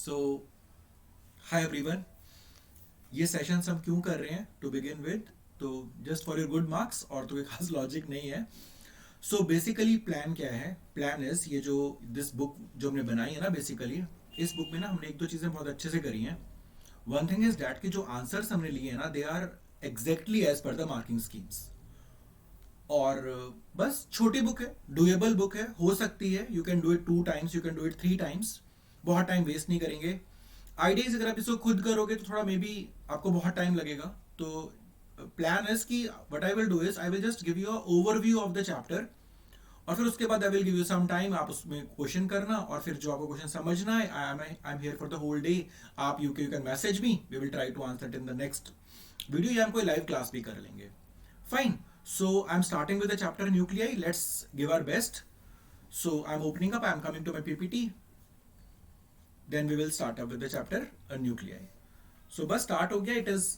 सो hi everyone, ये sessions हम क्यों कर रहे हैं टू बिगिन विद? तो just for your good marks, और तो कोई खास लॉजिक नहीं है. सो बेसिकली प्लान क्या है? प्लान इज ये जो दिस बुक जो हमने बनाई है ना, बेसिकली इस बुक में ना हमने एक दो चीज़ें बहुत अच्छे से करी हैं. वन थिंग इज डैट कि जो आंसर्स हमने लिए हैं ना, they are exactly as per the marking schemes. और बस छोटी बुक है, डुएबल बुक है, हो सकती है. You can do it 2 times, you can do it 3 times. बहुत टाइम वेस्ट नहीं करेंगे. आइडियाज अगर आप इसको खुद करोगे तो थोड़ा मे बी आपको बहुत टाइम लगेगा. तो प्लान इज कि what I will do is I will just give you a overview of the chapter, और फिर उसके बाद I will give you some time. आप उसमें क्वेश्चन करना, और फिर जो आपको क्वेश्चन समझना है, I am here for the whole day. आप you can message me, we will try to answer it in the next video, या हम कोई लाइव क्लास भी कर लेंगे. Fine. So I'm starting with the chapter nuclei. Let's give our best. So I'm opening up. I'm coming to my PPT. Then we will start up with the chapter nuclei. So बस start हो गया. It is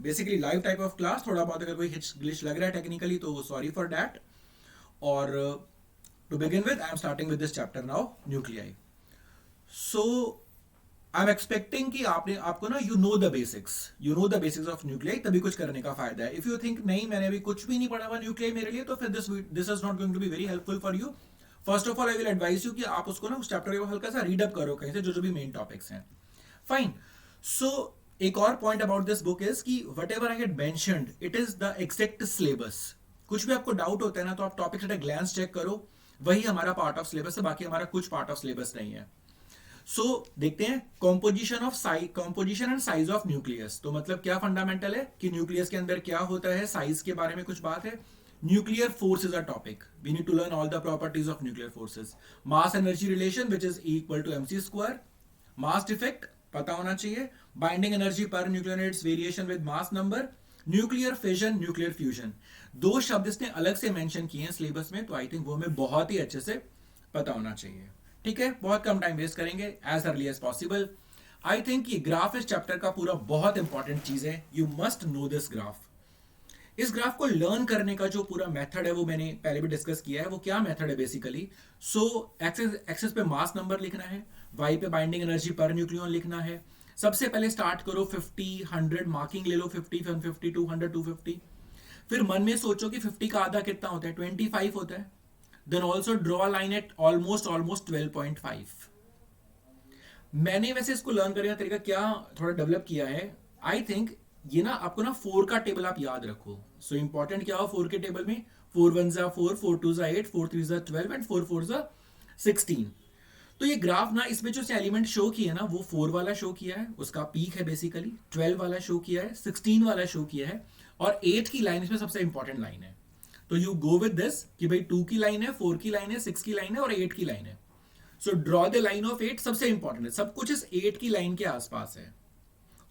basically live type of class. थोड़ा बहुत अगर कोई hitch glitch लग रहा है technically तो sorry for that. और to begin with, I'm starting with this chapter now, nuclei. So I am expecting कि आपको ना you know the basics of nuclei, तभी कुछ करने का फायदा है. इफ यू थिंक नहीं मैंने अभी कुछ भी नहीं पढ़ा हुआ न्यूक्लियाई मेरे लिए, तो फिर this is not going to be very helpful for you. First of all I will advise you कि आप उसको ना उस चैप्टर को हल्का सा रीड अप करो कहीं से, जो भी मेन टॉपिक्स हैं. फाइन. सो एक और point about this book is कि whatever I had mentioned, it is the exact syllabus. कुछ भी आपको डाउट होता है ना, तो आप topic at a glance check करो, वही हमारा पार्ट ऑफ सिलेबस है. बाकी हमारा कुछ पार्ट ऑफ सिलेबस नहीं है. सो देखते हैं composition and size of nucleus. तो मतलब क्या फंडामेंटल है कि न्यूक्लियस के अंदर क्या होता है, साइज के बारे में कुछ बात है. Nuclear force is a topic. We need to learn all the properties of nuclear forces. Mass energy relation which is equal to mc square. Mass defect पता होना चाहिए. Binding energy per nucleons variation with mass number. Nuclear fission, nuclear fusion. दो शब्द इसने अलग से mention किए हैं सिलेबस में, तो आई थिंक वो हमें बहुत ही अच्छे से पता होना चाहिए. ठीक है, बहुत कम टाइम वेस्ट करेंगे, as early as possible. I think ये ग्राफ इस चैप्टर का पूरा बहुत इंपॉर्टेंट चीज है. You must know this graph. इस ग्राफ को लर्न करने का जो पूरा मेथड है वो मैंने पहले भी डिस्कस किया है. वो क्या मेथड है बेसिकली? सो एक्सेस पे मास नंबर लिखना है, वाई पे बाइंडिंग एनर्जी पर न्यूक्लियन लिखना है. सबसे पहले स्टार्ट करो 50, 100 मार्किंग ले लो. 50, 150, 200, 250. फिर मन में सोचो कि 50 का आधा कितना होता है? 25 होता है. Then also draw a line at almost 12.5. मैंने वैसे इसको लर्न करने का तरीका क्या थोड़ा डेवलप किया है. आई थिंक ये ना आपको ना 4 का टेबल आप याद रखो. सो इंपॉर्टेंट क्या हो 4 के टेबल में? 4 1 4, 4 2 8, 4 3 12 एंड 4 4 16. तो ये ग्राफ ना, इसमें जो एलिमेंट शो किया है ना, वो 4 वाला शो किया है, उसका पीक है बेसिकली. 12 वाला शो किया है, 16 वाला शो किया है, और 8 की लाइन इसमें सबसे इंपॉर्टेंट लाइन है. तो यू गो विद दिस कि भाई 2 की लाइन है, 4 की लाइन है, 6 की लाइन है और 8 की लाइन है. So draw the line of 8. सबसे इंपॉर्टेंट है, सब कुछ इस 8 की लाइन के आसपास है.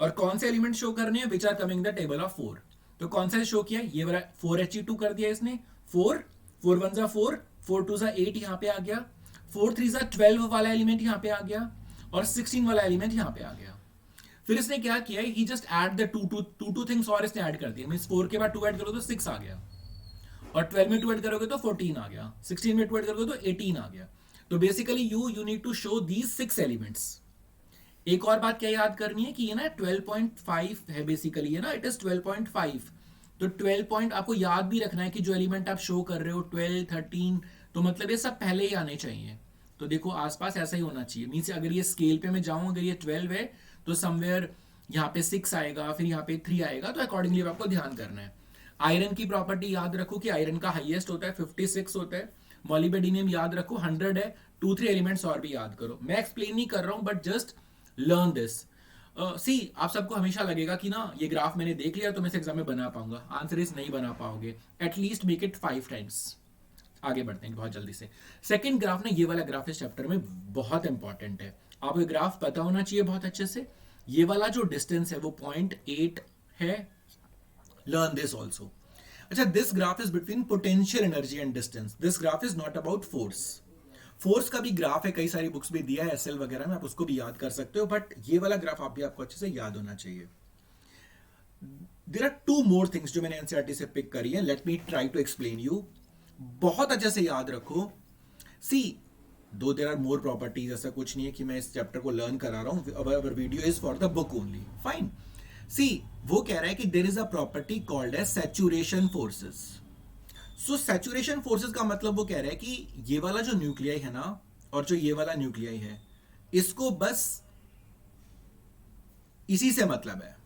और कौन से एलिमेंट शो करने हैं? Which are coming the table of 4. तो कौन सा शो किया? ये वाला 4He2 कर दिया इसने. 4 4 1 4, 4 2 8 यहां पे आ गया. 4 3 12 वाला एलिमेंट यहां पे आ गया, और 16 वाला एलिमेंट यहां पे आ गया. फिर इसने क्या किया? He just add the two things और इसने ऐड कर दिया. मींस 4 के बाद 2 ऐड करो तो 6 आ गया, और 12 में 2 ऐड करोगे तो 14 आ गया, 16 में 2 ऐड करोगे तो 18 आ गया. तो basically you need to show these 6 elements. एक और बात क्या याद करनी है कि ये ना 12.5 है बेसिकली, है ना, इट इज 12.5. तो 12 पॉइंट आपको याद भी रखना है कि जो एलिमेंट आप शो कर रहे हो 12, 13, तो मतलब ये सब पहले ही आने चाहिए. तो देखो आसपास ऐसा ही होना चाहिए. मीन्स अगर ये स्केल पे मैं जाऊं, अगर ये 12 है तो समवेयर यहाँ पे 6 आएगा, फिर यहाँ पे 3 आएगा. तो अकॉर्डिंगली आपको ध्यान करना है. आयरन की प्रॉपर्टी याद रखो कि आयरन का हाईएस्ट होता है, 56 होता है. मॉलिबेडिनियम याद रखो 100 है. 2-3 एलिमेंट्स और भी याद करो. मैं एक्सप्लेन नहीं कर रहा हूं, बट जस्ट लर्न दिस. सी आप सबको हमेशा लगेगा कि ना ये ग्राफ मैंने देख लिया तो मैं इस एग्जाम में बना पाऊंगा. आंसर इज नहीं बना पाओगे. At least make it 5 times. आगे बढ़ते हैं बहुत जल्दी से. सेकंड ग्राफ ना, ये वाला ग्राफ इस चैप्टर में बहुत इंपॉर्टेंट है. आपको ग्राफ पता होना चाहिए बहुत अच्छे से. ये वाला जो डिस्टेंस है वो 0.8 है. Learn this also. अच्छा, this graph is between potential energy and distance. This graph is not about force. Force का भी ग्राफ है, कई सारी बुक्स में दिया है एसएल वगैरह में, आप उसको भी याद कर सकते हो. बट ये वाला ग्राफ आप भी आपको अच्छे से याद होना चाहिए. देयर आर 2 मोर थिंग्स जो मैंने एनसीईआरटी से पिक करी है. Let me try to explain you. बहुत अच्छे से याद रखो. सी दो देर आर मोर प्रॉपर्टीज, ऐसा कुछ नहीं है कि मैं इस चैप्टर को लर्न करा रहा हूँ, our video is for the book only, fine. See, वो कह रहा है कि there is a property called as saturation forces. So saturation forces का मतलब वो कह रहा है कि ये वाला जो न्यूक्लियाई है ना, और जो ये वाला न्यूक्लियाई है, इसको बस इसी से मतलब है।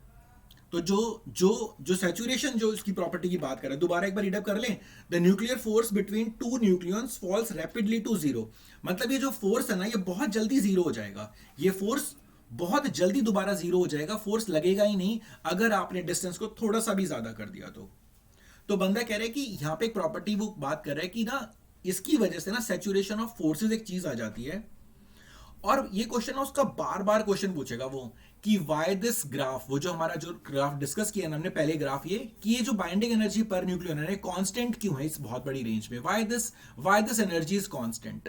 तो जो जो जो सैचुरेशन, जो इसकी प्रॉपर्टी की बात कर रहे हैं, दोबारा एक बार रीड अप कर लें। The nuclear force between two nucleons falls rapidly to zero. मतलब ये जो फोर्स है ना, ये बहुत जल्दी जीरो हो जाएगा। ये फोर्स बहुत जल्दी दोबारा जीरो हो जाएगा, फोर्स लगेगा ही नहीं अगर आपने डिस्टेंस को थोड़ा सा भी ज्यादा कर दिया तो बंदा कह रहा है कि यहां पे एक प्रॉपर्टी वो बात कर रहा है कि ना, इसकी वजह से ना सैचुरेशन ऑफ फोर्सेस एक चीज आ जाती है। और ये क्वेश्चन ना उसका बार बार क्वेश्चन पूछेगा वो, कि वाई दिस ग्राफ, वो जो हमारा जो ग्राफ डिस्कस किया ना हमने पहले ग्राफ, ये कि ये जो बाइंडिंग एनर्जी पर न्यूक्लियन है कांस्टेंट क्यों है इस बहुत बड़ी रेंज में, why this energy is constant.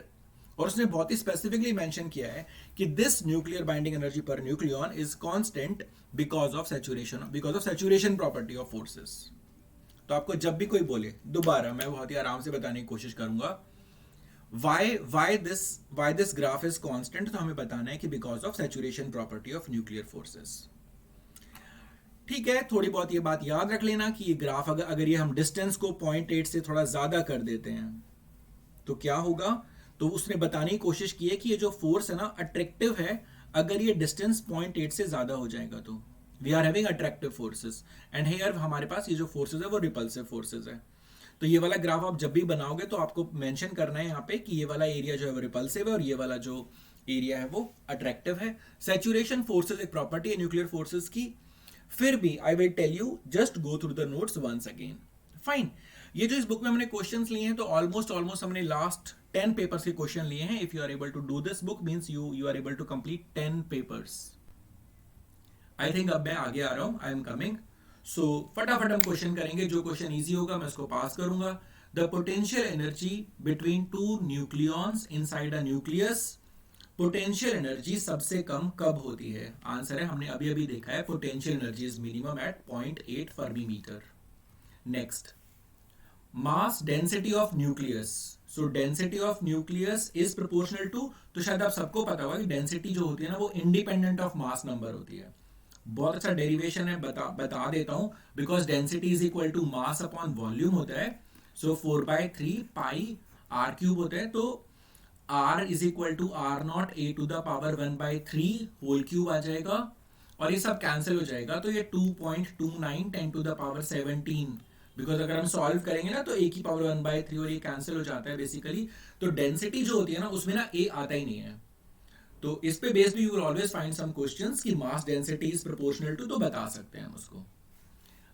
और उसने बहुत ही स्पेसिफिकली मेंशन किया है कि this nuclear binding energy per nucleon is constant because of saturation property of forces. तो आपको जब भी कोई बोले, दोबारा मैं बहुत ही आराम से बताने की कोशिश करूंगा, why this graph is constant, तो हमें बताना है कि because of saturation property of nuclear forces. ठीक है, थोड़ी बहुत ये बात याद रख लेना कि ये ग्राफ अगर ये हम डिस्टेंस को 0.8 से थोड़ा ज्यादा कर देते हैं तो क्या होगा। तो उसने बताने की कोशिश की है कि ये जो फोर्स है ना अट्रैक्टिव है, अगर ये डिस्टेंस 0.8 से ज्यादा हो जाएगा तो we are having attractive forces, and here हमारे पास ये जो फोर्सेस है वो रिपल्सिव फोर्सेस है। तो ये वाला ग्राफ आप जब भी बनाओगे तो आपको मेंशन करना है यहाँ पे कि ये वाला एरिया जो है वो रिपल्सिव है और ये वाला जो एरिया है वो अट्रैक्टिव है। सैचुरेशन फोर्सेस एक प्रॉपर्टी है न्यूक्लियर फोर्सेस की। फिर भी I will tell you, just go through the notes once again, fine. ये जो इस बुक में हमने क्वेश्चंस लिए हैं तो ऑलमोस्ट हमने लास्ट 10 पेपर्स के क्वेश्चन लिए हैं। If you are able to do this book means you are able to complete 10 papers. I think अब मैं आगे आ रहा हूं, आई एम कमिंग। सो फटाफट हम क्वेश्चन करेंगे, जो क्वेश्चन इजी होगा मैं उसको पास करूंगा। The potential energy between two nucleons inside a nucleus, potential energy सबसे कम कब होती है। आंसर है, हमने अभी अभी देखा है, potential energy is minimum at 0.8 fermi metre. Next, mass density of nucleus. So density of nucleus is proportional to, तो शायद आप सबको पता होगा कि डेंसिटी जो होती है ना वो इंडिपेंडेंट ऑफ मास नंबर होती है। बहुत अच्छा डेरिवेशन है, बता देता हूं। Because density is equal to mass upon volume होता है। सो 4/3 पाई आर क्यूब होता है, तो R is equal to R naught A to the power 1/3 whole cube आ जाएगा, और ये सब कैंसिल हो जाएगा। तो ये 2.29 10 टू द पावर 17, बिकॉज अगर हम सॉल्व करेंगे ना तो ए की पावर 1/3 और ये कैंसिल हो जाता है बेसिकली। तो डेंसिटी जो होती है ना उसमें ना ए आता ही नहीं है। तो इस पे based you will always find some questions कि mass density is proportional to, तो बता सकते हैं हम उसको।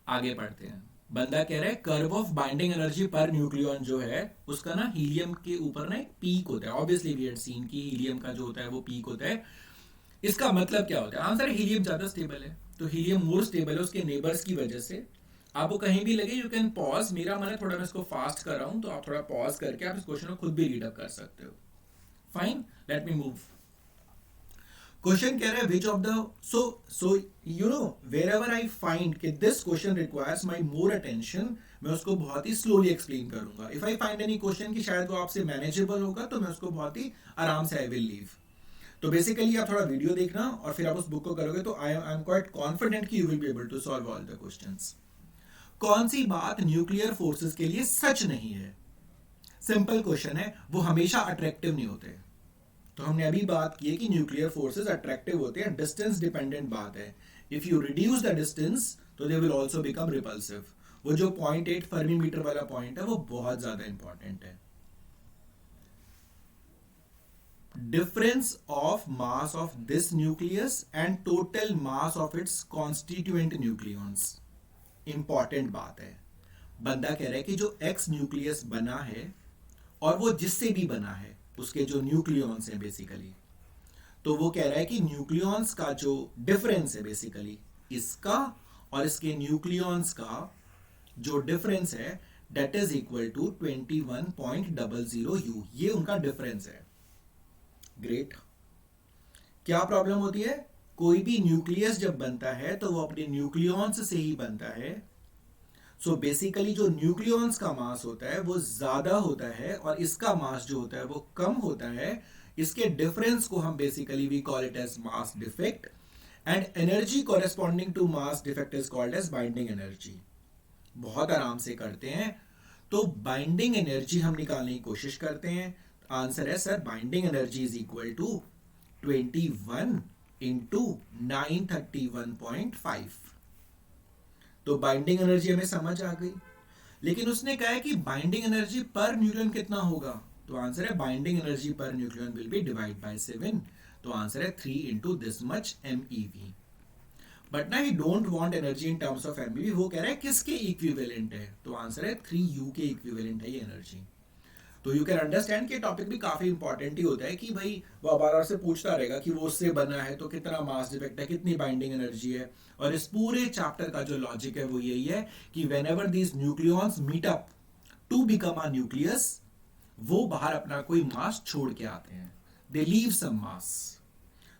आगे पढ़ते हैं। बंदा कह रहा है कर्व ऑफ बाइंडिंग एनर्जी पर न्यूक्लियॉन जो है उसका ना हीलियम के ऊपर ना एक पीक होता है। ऑब्वियसली वी हैड सीन कि हीलियम का जो होता है वो पीक होता है। इसका मतलब क्या होता है? आंसर है हीलियम ज्यादा स्टेबल है। तो हीलियम मोर स्टेबल है उसके नेबर्स की वजह से। आपको कहीं भी लगे यू कैन पॉज, मेरा मन है थोड़ा मैं इसको फास्ट कर रहा हूं तो आप थोड़ा पॉज करके आप इस क्वेश्चन को खुद भी रीड अप कर सकते हो। Fine, let me move. Question कह रहा है which of the, so you know wherever I find कि this question requires my more attention, मैं उसको बहुत ही स्लोली एक्सप्लेन करूंगा। If I find any question कि शायद वो आपसे मैनेजेबल होगा तो मैं उसको बहुत ही आराम से आई विल लीव। तो बेसिकली आप थोड़ा वीडियो देखना और फिर आप उस बुक को करोगे तो आई एम क्वाइट कॉन्फिडेंट कि you will be able to solve all the questions. कौन सी बात न्यूक्लियर फोर्सेस के लिए सच नहीं है? सिंपल क्वेश्चन है, वो हमेशा अट्रैक्टिव नहीं होते। तो हमने अभी बात की है कि न्यूक्लियर फोर्सेस अट्रैक्टिव होते हैं, डिस्टेंस डिपेंडेंट बात है। If you reduce the distance तो they will also become repulsive. वो जो 0.8 फर्मी मीटर वाला पॉइंट है वो बहुत ज्यादा इंपॉर्टेंट है। Difference of mass of this nucleus and total mass of its constituent nucleons, important बात है। बंदा कह रहा है कि जो एक्स न्यूक्लियस बना है और वो जिससे भी बना है उसके जो न्यूक्लियॉन्स हैं बेसिकली, तो वो कह रहा है कि न्यूक्लियॉन्स का जो डिफरेंस है बेसिकली इसका और इसके न्यूक्लियॉन्स का जो डिफरेंस है that is equal to 21.00 U। ये उनका डिफरेंस है। ग्रेट। क्या प्रॉब्लम होती है? कोई भी न्यूक्लियस जब बनता है तो वो अपने न्यूक्लियॉन्स से ही बनता है। सो बेसिकली जो न्यूक्लियॉन्स का मास होता है वो ज्यादा होता है और इसका मास जो होता है वो कम होता है. इसके डिफरेंस को हम basically we call it as mass defect and energy corresponding to mass defect is called as binding energy. बहुत आराम से करते हैं. तो बाइंडिंग एनर्जी हम निकालने की कोशिश करते हैं. आंसर है sir binding energy is equal to 21 into 931.5. तो बाइंडिंग एनर्जी हमें समझ आ गई. लेकिन उसने कहा है कि बाइंडिंग एनर्जी पर न्यूक्लियन कितना होगा. तो आंसर है binding energy per nucleon will be divide by 7. तो आंसर है 3 into this much MeV. But ना he don't want energy in terms of MeV. वो कह रहा है किसके इक्विवेलेंट है. तो आंसर है 3U के इक्विवेलेंट है ये एनर्जी. तो यू कैन अंडरस्टैंड कि टॉपिक भी काफी इंपॉर्टेंट ही होता है कि भाई वो बार-बार से पूछता रहेगा कि वो उससे बना है तो कितना मास डिफेक्ट है, कितनी बाइंडिंग एनर्जी है. और इस पूरे चैप्टर का जो लॉजिक है वो यही है कि whenever these nucleons meet up to become a nucleus, वो बाहर अपना कोई मास छोड़ के आते हैं. They leave some mass.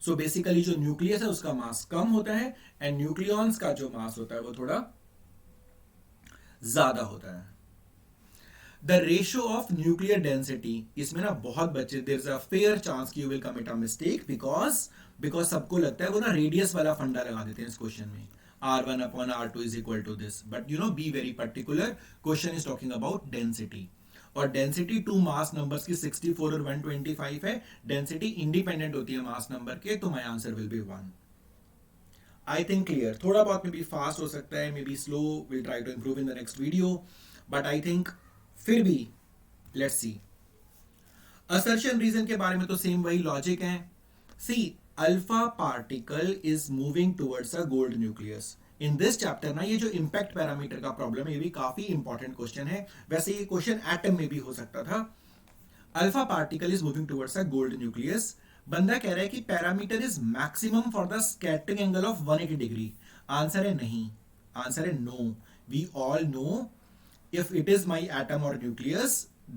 So basically जो न्यूक्लियस है उसका मास कम होता है एंड न्यूक्लियॉन्स का जो मास होता है वो थोड़ा ज्यादा होता है. The ratio of nuclear density, इसमें ना बहुत बच्चे there is a fair chance कि you will commit a mistake because सबको लगता है वो ना रेडियस वाला फंडा लगा देते हैं इस क्वेश्चन में. R1 upon R2 is equal to this. But be very particular. Question is talking about density. और डेंसिटी टू मास नंबर्स की 64 और 125 है. डेंसिटी इंडिपेंडेंट होती है मास नंबर के. तो my answer will be 1. I think clear. थोड़ा बहुत मे बी फास्ट हो सकता है, maybe slow. Will try to improve in the next video. But I think फिर भी लेट्स सी. असर्शन रीजन के बारे में तो सेम वही लॉजिक है. See alpha particle is moving towards a gold nucleus. In this chapter ना ये जो इंपैक्ट पैरामीटर का प्रॉब्लम है ये भी काफी इंपॉर्टेंट क्वेश्चन है. वैसे ये क्वेश्चन एटम में भी हो सकता था. Alpha particle is moving towards a gold nucleus. बंदा कह रहा है कि parameter is maximum for the scattering angle of 180 degree. Answer है नहीं. आंसर है no. We all know if it is my atom or nucleus,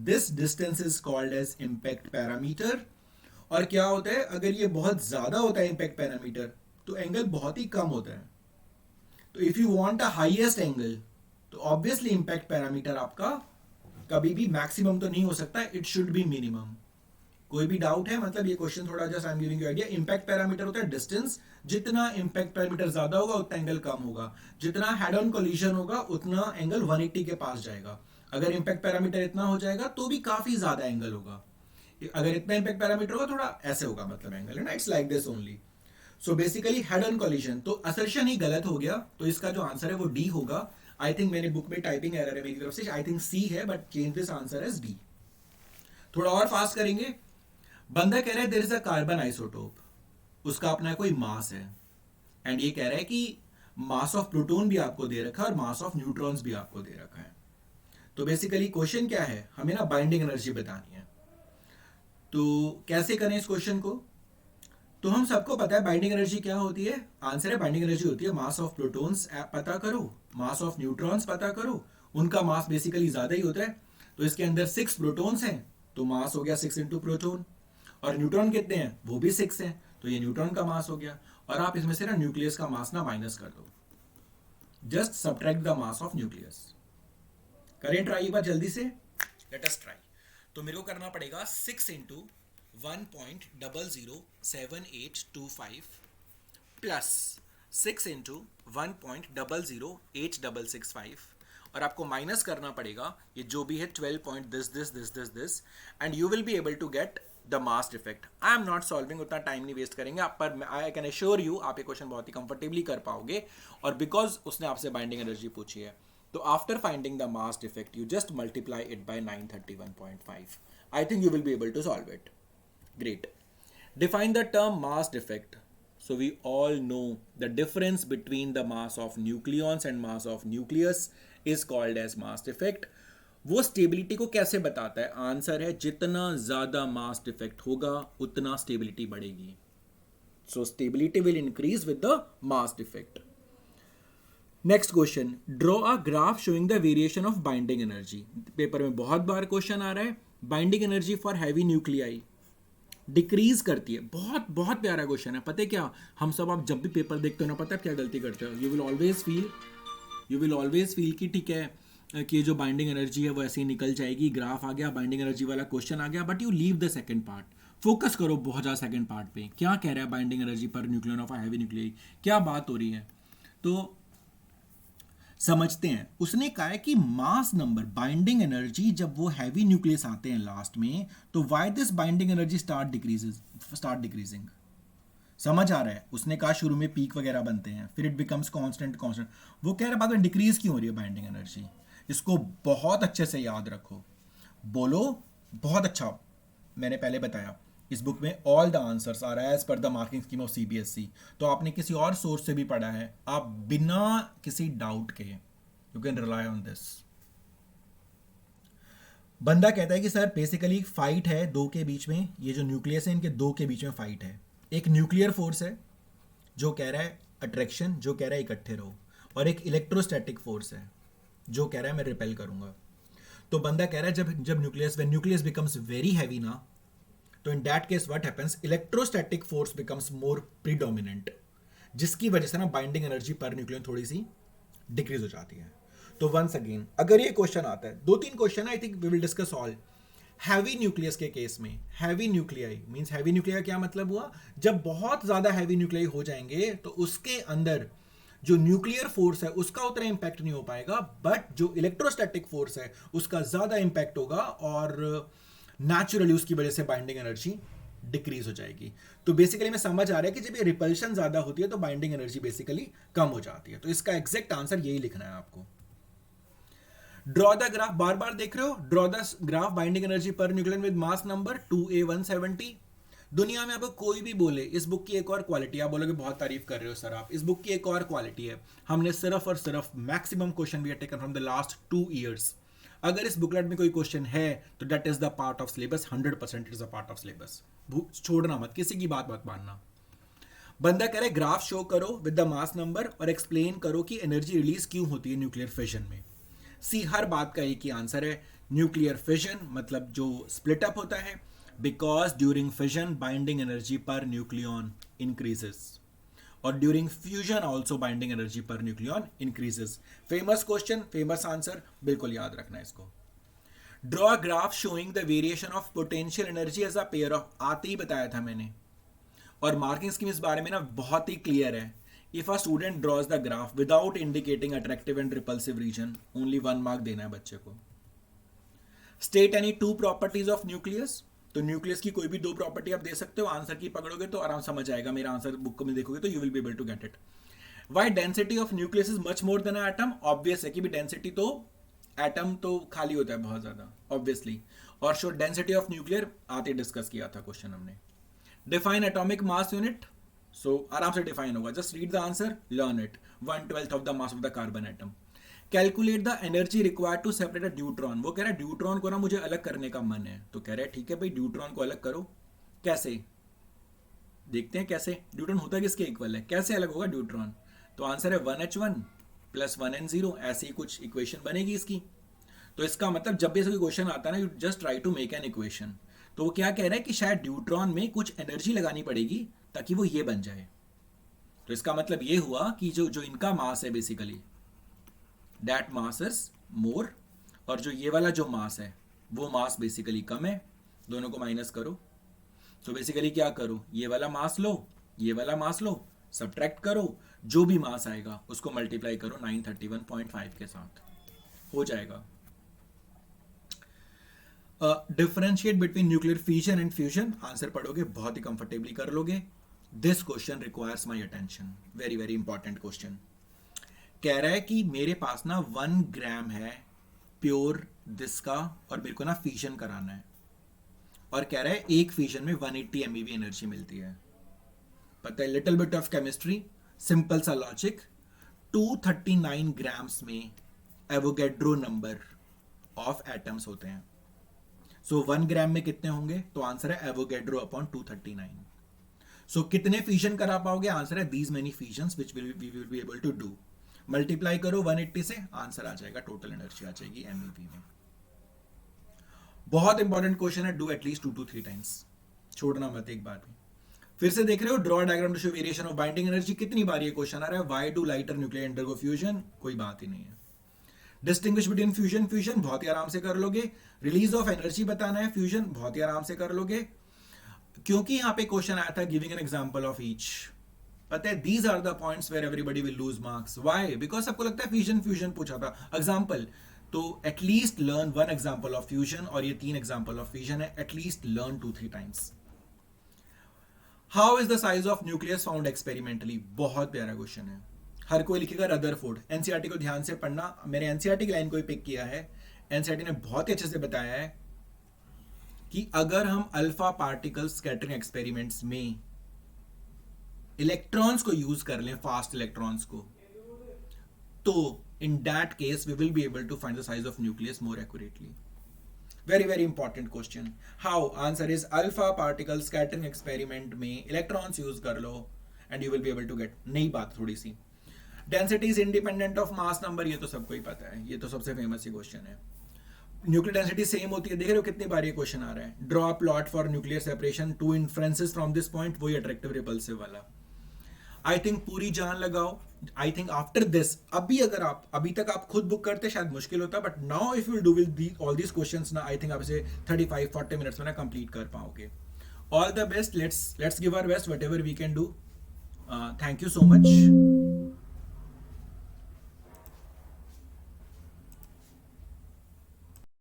this distance is called as impact parameter. और क्या होता है अगर ये बहुत ज्यादा होता है impact parameter तो एंगल बहुत ही कम होता है. तो if you want a highest angle तो obviously impact parameter आपका कभी भी मैक्सिमम तो नहीं हो सकता. it should be minimum. कोई भी डाउट है? मतलब ये क्वेश्चन थोड़ा just I am giving you idea. Impact parameter होता है डिस्टेंस. जितना इंपैक्ट पैरामीटर ज्यादा होगा उतना एंगल कम होगा. जितना हेड ऑन कोलिजन होगा उतना एंगल 180 के पास जाएगा. अगर इंपैक्ट पैरामीटर इतना हो जाएगा तो भी काफी ज्यादा एंगल होगा. अगर इतना इंपैक्ट पैरामीटर होगा थोड़ा ऐसे होगा मतलब एंगल है ना. It's like this only. So basically head on collision. तो असर्शन ही गलत हो गया. तो इसका जो आंसर है वो डी होगा. आई थिंक मेरे बुक में टाइपिंग एरर है मेरी तरफ से. आई थिंक सी है but change this answer as D. थोड़ा और फास्ट करेंगे. बंदा कह रहा है there is a carbon isotope. उसका अपना कोई मास है एंड ये कह रहा है कि मास ऑफ प्रोटॉन भी आपको दे रखा है और मास ऑफ न्यूट्रॉन्स भी आपको दे रखा है. तो बेसिकली क्वेश्चन क्या है, हमें ना बाइंडिंग एनर्जी बतानी है. तो कैसे करें इस क्वेश्चन को. तो हम सबको पता है बाइंडिंग एनर्जी क्या होती है. आंसर है बाइंडिंग एनर्जी होती है मास ऑफ प्रोटॉन्स पता करो, मास ऑफ न्यूट्रॉन्स पता करो. उनका मास बेसिकली ज्यादा ही होता है. तो इसके अंदर 6 प्रोटॉन्स हैं तो मास हो गया 6 इंटू प्रोटॉन. और न्यूट्रॉन कितने हैं, वो भी 6 हैं तो ये न्यूट्रॉन का मास हो गया. और आप इसमें से ना न्यूक्लियस का मास ना माइनस कर दो. Just subtract the mass of nucleus. करें ट्राई एक बार जल्दी से. Let us try. तो मेरे को करना पड़ेगा 6 इंटू 1.007825 प्लस 6 इंटू 1.008665 और आपको माइनस करना पड़ेगा ये जो भी है 12. And you will be able to get the mass defect. I am not solving, उतना टाइम नहीं वेस्ट करेंगे आप पर. आई कैन एश्योर यू आप ये क्वेश्चन बहुत ही कंफर्टेबली कर पाओगे. और बिकॉज उसने आपसे बाइंडिंग एनर्जी पूछी है तो after finding the mass defect you just multiply it by 931.5. I think you will be able to solve it. Great. Define the term mass defect. So we all know the difference between the mass of nucleons and mass of nucleus is called as mass defect. वो stability को कैसे बताता है. Answer है जितना ज्यादा mass defect होगा उतना स्टेबिलिटी बढ़ेगी. So stability will increase with the mass defect. Next question. Draw a graph showing the variation of binding energy. Paper में बहुत बार क्वेश्चन आ रहा है. Binding energy for heavy nuclei decrease करती है. बहुत बहुत प्यारा क्वेश्चन है. पता है क्या, हम सब आप जब भी पेपर देखते हो ना, पता है क्या गलती करते हो. You will always feel you will always feel कि ठीक है कि जो बाइंडिंग एनर्जी है वो ऐसे ही निकल जाएगी, ग्राफ आ गया, बाइंडिंग एनर्जी वाला क्वेश्चन आ गया, but you leave the second part, focus करो बहुत ज़्यादा सेकंड पार्ट पे, क्या कह रहा है binding energy per nucleon of heavy nuclei, क्या बात हो रही है। तो समझते हैं, उसने कहा है कि मास नंबर बाइंडिंग एनर्जी जब वो हैवी न्यूक्लियस आते हैं लास्ट में, तो why this binding energy start decreasing. समझ आ रहा है, उसने कहा शुरू में पीक वगैरह बनते हैं, फिर इट बिकम्स कांस्टेंट कांस्टेंट, वो कह रहा है बाद में डिक्रीज क्यों हो रही है बाइंडिंग एनर्जी। इसको बहुत अच्छे से याद रखो, बोलो बहुत अच्छा। मैंने पहले बताया इस बुक में all the answers are as per the marking scheme of CBSE, तो आपने किसी और सोर्स से भी पढ़ा है, आप बिना किसी डाउट के you can rely on this. बंदा कहता है कि सर बेसिकली फाइट है दो के बीच में, ये जो न्यूक्लियस है इनके दो के बीच में फाइट है। एक न्यूक्लियर फोर्स है जो कह रहा है अट्रैक्शन, जो कह रहा है इकट्ठे रहो, और एक इलेक्ट्रोस्टैटिक फोर्स है जो कह रहा है मैं रिपेल करूंगा। तो बंदा कह रहा है जब जब न्यूक्लियस बिकम्स वेरी हैवी ना, तो in that case what happens, electrostatic force becomes more predominant, जिसकी वजह से ना बाइंडिंग एनर्जी पर न्यूक्लियन थोड़ी सी डिक्रीज हो जाती है। तो वंस अगेन अगर ये क्वेश्चन आता है, दो तीन question I think we will discuss all. Heavy nucleus के केस में, heavy nuclei means, heavy nuclei क्या मतलब हुआ, जब बहुत ज्यादा हैवी न्यूक्लियाई हो जाएंगे तो उसके अंदर जो न्यूक्लियर फोर्स है उसका उतना इंपैक्ट नहीं हो पाएगा, बट जो इलेक्ट्रोस्टैटिक फोर्स है उसका ज्यादा इंपैक्ट होगा, और नेचुरली उसकी वजह से बाइंडिंग एनर्जी डिक्रीज हो जाएगी। तो बेसिकली में समझ आ रहा है कि जब ये रिपल्शन ज्यादा होती है तो बाइंडिंग एनर्जी बेसिकली कम हो जाती है। तो इसका एग्जैक्ट आंसर यही लिखना है आपको। ड्रॉ द ग्राफ, बार बार देख रहे हो, draw the graph binding energy per nucleon with mass number 2a170। दुनिया में अब कोई भी बोले इस बुक की एक और क्वालिटी, आप बोलोगे बहुत तारीफ कर रहे हो सर आप, इस बुक की एक और क्वालिटी है, हमने सिर्फ और सिर्फ maximum question we have taken from the last 2 years. अगर इस बुकलेट में कोई क्वेश्चन है तो that is the part of syllabus, 100% is a part of syllabus, छोड़ना मत, किसी की बात मत मानना। बंदा कह रहे ग्राफ शो करो विद द मास नंबर और एक्सप्लेन करो कि एनर्जी रिलीज क्यों होती है न्यूक्लियर फिजन में। सी हर बात का एक ही आंसर है, न्यूक्लियर फिजन मतलब जो स्प्लिट अप होता है, because during fission binding energy per nucleon increases, और during fusion also binding energy per nucleon increases. Famous question, famous answer, बिल्कुल याद रखना है इसको। Draw graph showing the variation of potential energy as a pair of, आते ही बताया था मैंने, और मार्किंग स्कीम इस बारे में ना बहुत ही क्लियर है। If a student draws the graph without indicating attractive and repulsive region, only 1 mark देना है बच्चे को। State any 2 properties of nucleus, तो न्यूक्लियस की कोई भी 2 प्रॉपर्टी आप दे सकते हो, आंसर की पकड़ोगे तो आराम समझ आएगा, मेरा आंसर बुक में देखोगे तो you will be able to get it. Why density of nucleus is much more than atom, obvious है कि भी डेंसिटी तो एटम तो खाली होता है बहुत ज्यादा ऑब्वियसली, और शो डेंसिटी ऑफ न्यूक्लियर आते डिस्कस किया था क्वेश्चन हमने। Define atomic mass unit, so आराम से डिफाइन होगा, just read the answer, learn it, 1/12 of the mass of the carbon atom. Calculate the energy required to separate a deuteron, वो कह रहा है ड्यूट्रॉन को ना मुझे अलग करने का मन है, तो कह रहा है ठीक है भाई ड्यूट्रॉन को अलग करो, कैसे देखते हैं कैसे, ड्यूट्रॉन होता किसके इक्वल है, कैसे अलग होगा ड्यूट्रॉन, तो आंसर है 1h1 प्लस 1n0, ऐसी कुछ इक्वेशन बनेगी इसकी। तो इसका मतलब जब भी ऐसा कोई क्वेश्चन आता है ना, you just try to make an equation. तो वो क्या कह रहा है कि शायद ड्यूट्रॉन में कुछ एनर्जी लगानी पड़ेगी ताकि वो ये बन जाए। तो इसका मतलब ये हुआ कि जो जो इनका मास है basically that mass is more, और जो ये वाला जो मास है वो मास बेसिकली कम है, दोनों को माइनस करो। तो बेसिकली क्या करो, ये वाला मास लो, ये वाला मास लो, सब्ट्रैक्ट करो, जो भी मास आएगा उसको मल्टीप्लाई करो 931.5 के साथ, हो जाएगा। Differentiate between nuclear fission and fusion, answer पढ़ोगे बहुत ही कंफर्टेबली कर लोगे। This question requires my attention, very very important question. कह रहा है कि मेरे पास ना 1 ग्राम है प्योर दिस का, और मेरे को ना फिजन कराना है, और कह रहा है एक फिजन में 180 MeV एनर्जी मिलती है। पता है little bit of chemistry, simple सा लॉजिक, 239 ग्राम्स में एवोगैड्रो नंबर ऑफ एटम्स होते हैं। सो 1 ग्राम में कितने होंगे, तो आंसर है एवोगैड्रो अपॉन 239। सो कितने फ्यूजन करा पाओगे, आंसर है these many fusions which we will be able to do. Multiply करो 180 से, आंसर आ जाएगा, टोटल एनर्जी आ जाएगी MeV में। बहुत इंपॉर्टेंट क्वेश्चन है, डू एटलीस्ट 2 to 3 टाइम्स, छोड़ना मत एक बार भी। फिर से देख रहे हो, draw diagram to show variation of binding energy, कितनी बार ये क्वेश्चन आ रहा है, why do lighter nuclear undergo fusion, कोई बात ही नहीं है। डिस्टिंग्विश बिटवीन फ्यूजन, फ्यूजन बहुत ही आराम से कर लोगे। रिलीज ऑफ एनर्जी बताना है, फ्यूजन बहुत ही आराम से कर लोगे, क्योंकि यहां पे क्वेश्चन आया था giving an example of each. पता है, these are the points where everybody will lose marks. Why? Because सबको लगता है फ्यूजन फ्यूजन पूछा था एग्जांपल, तो at least learn one example of fusion, और ये 3 एग्जांपल ऑफ फ्यूजन है, at least learn 2-3 times. How is the size of nucleus found experimentally, बहुत प्यारा क्वेश्चन है। हर कोई लिखेगा रदरफोर्ड। एनसीईआरटी को ध्यान से पढ़ना, मैंने एनसीईआरटी की लाइन को ही पिक किया है। एनसीईआरटी ने बहुत ही अच्छे से बताया है कि अगर हम अल्फा पार्टिकल स्कैटरिंग एक्सपेरिमेंट्स में इलेक्ट्रॉन्स को यूज कर लें, फास्ट इलेक्ट्रॉन्स को, तो in that case we will be able to find the size of nucleus more accurately. Very very important question. How? Answer is alpha particle scattering experiment में electrons use कर लो and you will be able to get. नई बात थोड़ी सी, density is independent of mass number, ये तो सबको ही पता है, ये तो सबसे फेमस ही क्वेश्चन है। न्यूक्लियर डेंसिटी सेम होती है, देख रहे हो कितनी बार ये क्वेश्चन आ रहा है। Draw plot for nuclear separation, 2 inferences from this point, वही अट्रैक्टिव रिपल्सिव वाला। आई थिंक पूरी जान लगाओ। आई थिंक आफ्टर दिस, अगर आप अभी तक आप खुद बुक करते शायद मुश्किल होता, but now if you do with all these questions ना, आई थिंक आप इसे 35-40 मिनट्स में ना कंप्लीट कर पाओगे। All the best, let's give our best whatever we can do. Thank you so much.